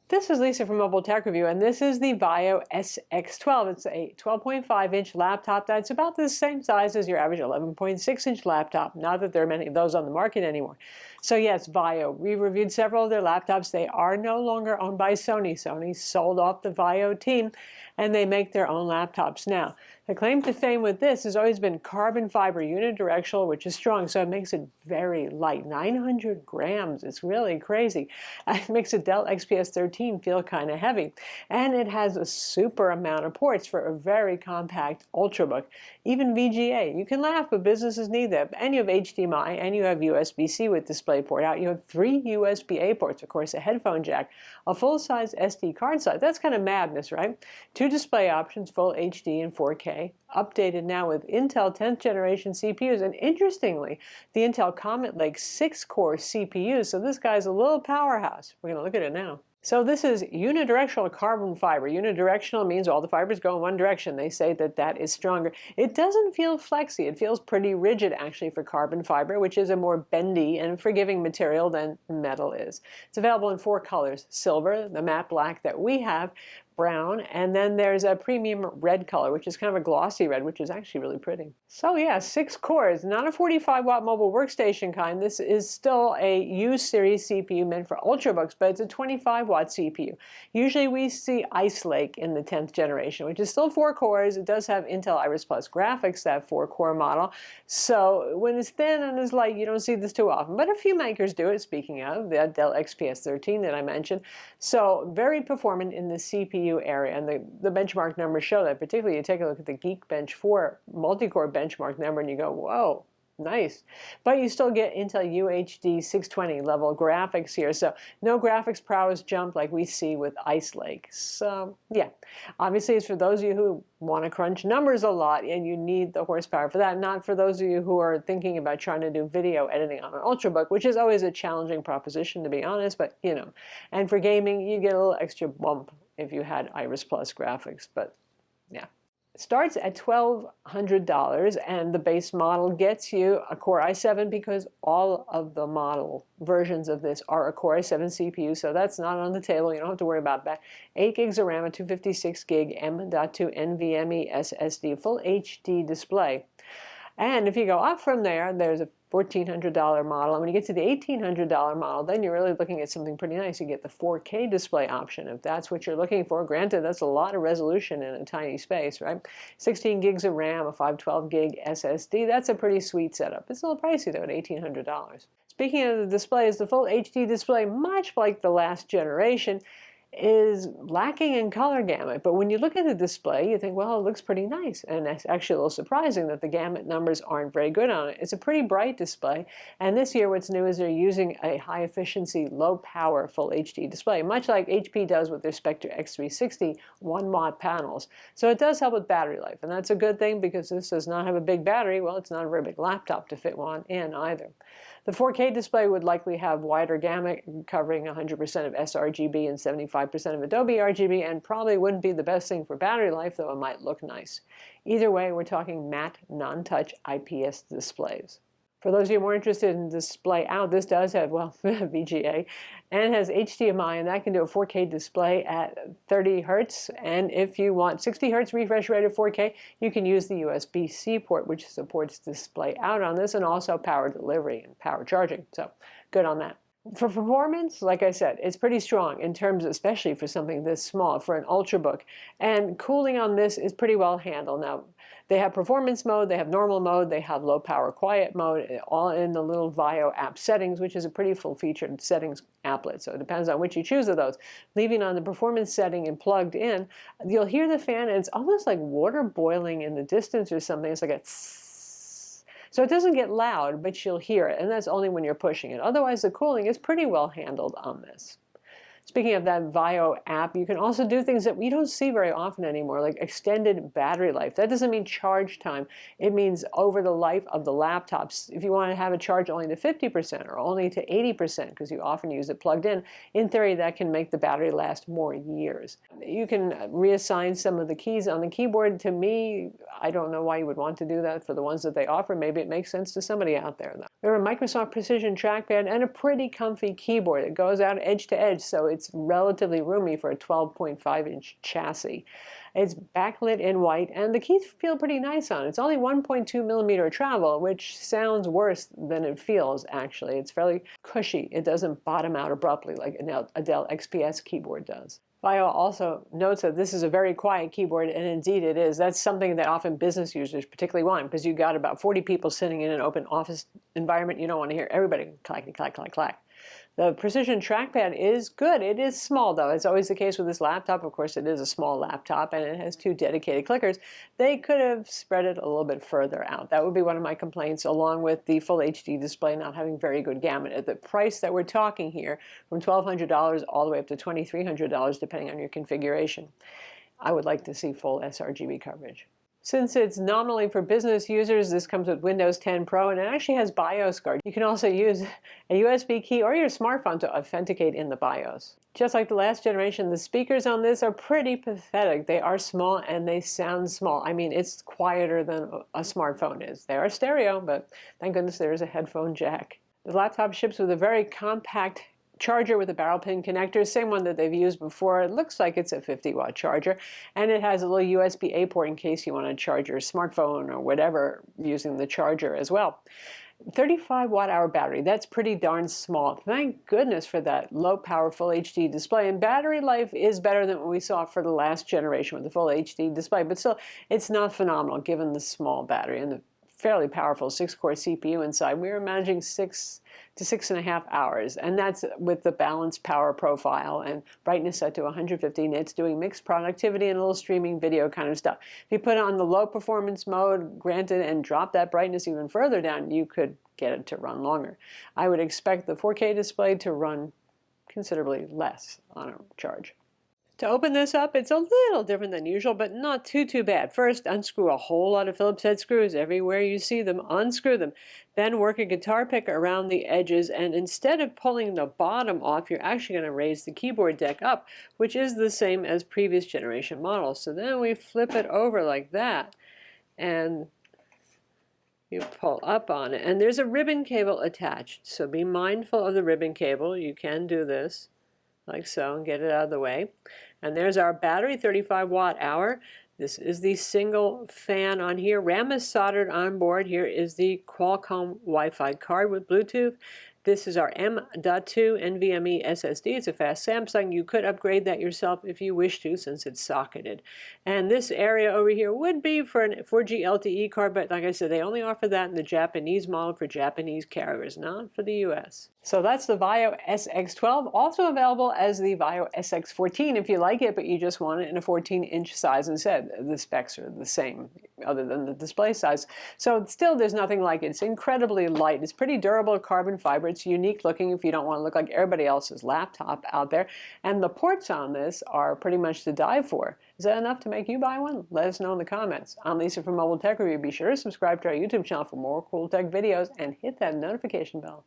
This is Lisa from Mobile Tech Review, and this is the VAIO SX12. It's a 12.5-inch laptop that's about the same size as your average 11.6-inch laptop. Not that there are many of those on the market anymore. So yes, VAIO. We reviewed several of their laptops. They are no longer owned by Sony. Sony sold off the VAIO team, and they make their own laptops now. The claim to fame with this has always been carbon fiber unidirectional, which is strong, so it makes it very light. 900 grams. It's really crazy. It makes a Dell XPS 13 feel kind of heavy. And it has a super amount of ports for a very compact Ultrabook. Even VGA. You can laugh, but businesses need that. And you have HDMI, and you have USB-C with DisplayPort out. You have 3 USB-A ports, of course, a headphone jack, a full-size SD card slot. That's kind of madness, right? 2 display options, full HD and 4K. Updated now with Intel 10th generation CPUs, and interestingly, the Intel Comet Lake 6-core CPU, so this guy's a little powerhouse. We're going to look at it now. So this is unidirectional carbon fiber. Unidirectional means all the fibers go in one direction. They say that that is stronger. It doesn't feel flexy. It feels pretty rigid, actually, for carbon fiber, which is a more bendy and forgiving material than metal is. It's available in 4 colors: silver, the matte black that we have, brown, and then there's a premium red color, which is kind of a glossy red, which is actually really pretty. So yeah, 6 cores, not a 45-watt mobile workstation kind. This is still a U-series CPU meant for Ultrabooks, but it's a 25-watt CPU. Usually we see Ice Lake in the 10th generation, which is still 4 cores. It does have Intel Iris Plus graphics, that 4-core model. So when it's thin and it's light, you don't see this too often. But a few makers do it, speaking of the Dell XPS 13 that I mentioned. So very performant in the CPU area, and the benchmark numbers show that. Particularly, you take a look at the Geekbench 4 multi-core benchmark number and you go, whoa, nice. But you still get Intel UHD 620 level graphics here, so no graphics prowess jump like we see with Ice Lake. So yeah, obviously it's for those of you who want to crunch numbers a lot and you need the horsepower for that, not for those of you who are thinking about trying to do video editing on an Ultrabook, which is always a challenging proposition, to be honest, but you know. And for gaming, you get a little extra bump if you had Iris Plus graphics, but yeah. It starts at $1,200, and the base model gets you a Core i7 because all of the model versions of this are a Core i7 CPU, so that's not on the table. You don't have to worry about that. 8 gigs of RAM, a 256 gig M.2 NVMe SSD, full HD display. And if you go up from there, there's a $1,400 model. And when you get to the $1,800 model, then you're really looking at something pretty nice. You get the 4K display option, if that's what you're looking for. Granted, that's a lot of resolution in a tiny space, right? 16 gigs of RAM, a 512 gig SSD. That's a pretty sweet setup. It's a little pricey, though, at $1,800. Speaking of the displays, the full HD display, much like the last generation, is lacking in color gamut. But when you look at the display, you think, well, it looks pretty nice. And it's actually a little surprising that the gamut numbers aren't very good on it. It's a pretty bright display. And this year, what's new is they're using a high-efficiency, low-power full HD display, much like HP does with their Spectre X360 1-watt panels. So it does help with battery life. And that's a good thing because this does not have a big battery. Well, it's not a very big laptop to fit one in either. The 4K display would likely have wider gamut, covering 100% of sRGB and 75% of Adobe RGB, and probably wouldn't be the best thing for battery life, though it might look nice. Either way, we're talking matte, non-touch IPS displays. For those of you more interested in display out, this does have, well, VGA, and has HDMI, and that can do a 4K display at 30 Hertz. And if you want 60 Hertz refresh rate of 4K, you can use the USB-C port, which supports display out on this, and also power delivery and power charging. So good on that. For performance, like I said, it's pretty strong in terms, especially for something this small, for an Ultrabook. And cooling on this is pretty well handled. Now, they have performance mode, they have normal mode, they have low power quiet mode, all in the little VAIO app settings, which is a pretty full-featured settings applet. So it depends on which you choose of those. Leaving on the performance setting and plugged in, you'll hear the fan, and it's almost like water boiling in the distance or something. It's like a tss. So it doesn't get loud, but you'll hear it, and that's only when you're pushing it. Otherwise, the cooling is pretty well handled on this. Speaking of that VAIO app, you can also do things that we don't see very often anymore, like extended battery life. That doesn't mean charge time. It means over the life of the laptops. If you want to have it charge only to 50% or only to 80%, because you often use it plugged in theory, that can make the battery last more years. You can reassign some of the keys on the keyboard. To me, I don't know why you would want to do that for the ones that they offer. Maybe it makes sense to somebody out there, though. We have a Microsoft Precision trackpad and a pretty comfy keyboard. It goes out edge to edge, so it's relatively roomy for a 12.5-inch chassis. It's backlit in white, and the keys feel pretty nice on it. It's only 1.2 millimeter travel, which sounds worse than it feels, actually. It's fairly cushy. It doesn't bottom out abruptly like a Dell XPS keyboard does. VAIO also notes that this is a very quiet keyboard, and indeed it is. That's something that often business users particularly want, because you've got about 40 people sitting in an open office environment. You don't want to hear everybody clack, clack, clack, clack. The Precision trackpad is good. It is small, though. It's always the case with this laptop. Of course, it is a small laptop, and it has 2 dedicated clickers. They could have spread it a little bit further out. That would be one of my complaints, along with the full HD display not having very good gamut. At the price that we're talking here, from $1,200 all the way up to $2,300, depending on your configuration, I would like to see full sRGB coverage. Since it's nominally for business users, this comes with Windows 10 Pro, and it actually has BIOS guard. You can also use a USB key or your smartphone to authenticate in the BIOS. Just like the last generation, the speakers on this are pretty pathetic. They are small and they sound small. I mean, it's quieter than a smartphone is. They are stereo, but thank goodness there is a headphone jack. The laptop ships with a very compact charger with a barrel pin connector, same one that they've used before. It looks like it's a 50-watt charger, and it has a little USB-A port in case you want to charge your smartphone or whatever using the charger as well. 35-watt-hour battery, that's pretty darn small. Thank goodness for that low-power full HD display, and battery life is better than what we saw for the last generation with the full HD display, but still, it's not phenomenal given the small battery and the fairly powerful 6-core CPU inside. We were managing 6 to 6.5 hours, and that's with the balanced power profile and brightness set to 150 nits, doing mixed productivity and a little streaming video kind of stuff. If you put it on the low performance mode, granted, and drop that brightness even further down, you could get it to run longer. I would expect the 4K display to run considerably less on a charge. To open this up, it's a little different than usual, but not too bad. First, unscrew a whole lot of Phillips head screws everywhere you see them. Unscrew them. Then work a guitar pick around the edges, and instead of pulling the bottom off, you're actually going to raise the keyboard deck up, which is the same as previous generation models. So then we flip it over like that, and you pull up on it. And there's a ribbon cable attached, so be mindful of the ribbon cable. You can do this like so and get it out of the way. And there's our battery, 35-watt-hour. This is the single fan on here. RAM is soldered on board. Here is the Qualcomm Wi-Fi card with Bluetooth. This is our M.2 NVMe SSD. It's a fast Samsung. You could upgrade that yourself if you wish to, since it's socketed. And this area over here would be for an 4G LTE card, but like I said, they only offer that in the Japanese model for Japanese carriers, not for the US. So that's the VAIO SX12, also available as the VAIO SX14 if you like it, but you just want it in a 14-inch size instead. The specs are the same, other than the display size. So still, there's nothing like it. It's incredibly light. It's pretty durable carbon fiber. It's unique looking if you don't want to look like everybody else's laptop out there. And the ports on this are pretty much to die for. Is that enough to make you buy one? Let us know in the comments. I'm Lisa from Mobile Tech Review. Be sure to subscribe to our YouTube channel for more cool tech videos and hit that notification bell.